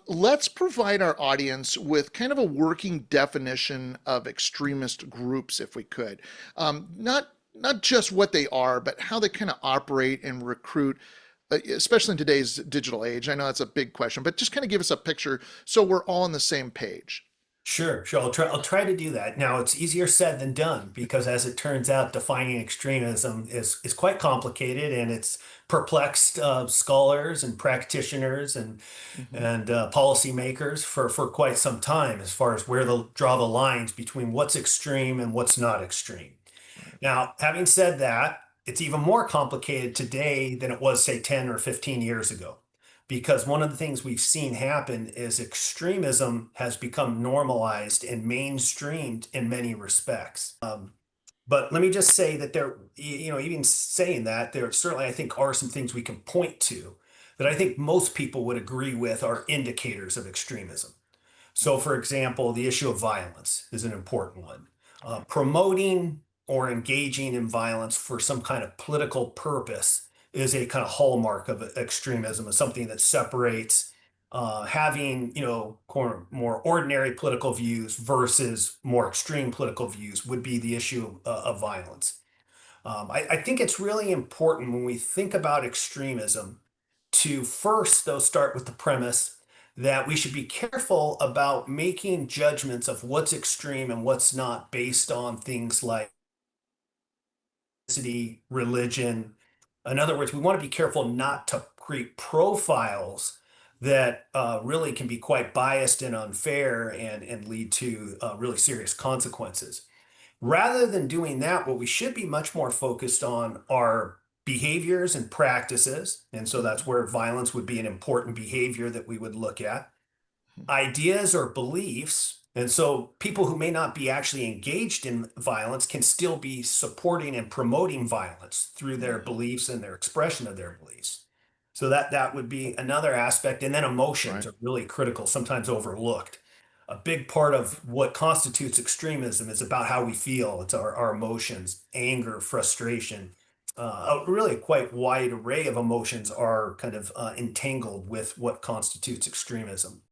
Let's provide our audience with kind of a working definition of extremist groups, if we could. Not just what they are, but how they kind of operate and recruit, especially in today's digital age. I know that's a big question, but just kind of give us a picture so we're all on the same page. Sure. I'll try to do that. Now, it's easier said than done because, as it turns out, defining extremism is quite complicated, and it's perplexed scholars and practitioners and Hmm. and policymakers for quite some time as far as where to draw the lines between what's extreme and what's not extreme. Right. Now, having said that, it's even more complicated today than it was, say, 10 or 15 years ago. Because one of the things we've seen happen is extremism has become normalized and mainstreamed in many respects. But let me just say that even saying that, there certainly, I think, are some things we can point to that I think most people would agree with are indicators of extremism. So, for example, the issue of violence is an important one. Promoting or engaging in violence for some kind of political purpose is a kind of hallmark of extremism, is something that separates having, more ordinary political views versus more extreme political views would be the issue of violence. I think it's really important when we think about extremism to first, though, start with the premise that we should be careful about making judgments of what's extreme and what's not based on things like ethnicity, religion. In other words, we want to be careful not to create profiles that really can be quite biased and unfair and lead to really serious consequences. Rather than doing that, what we should be much more focused on are behaviors and practices. And so that's Hmm. where violence would be an important behavior that we would look at. Ideas or beliefs. And so people who may not be actually engaged in violence can still be supporting and promoting violence through their Hmm. beliefs and their expression of their beliefs. So that would be another aspect. And then emotions Right. are really critical, sometimes overlooked. A big part of what constitutes extremism is about how we feel. It's our emotions, anger, frustration. Really a quite wide array of emotions are kind of entangled with what constitutes extremism.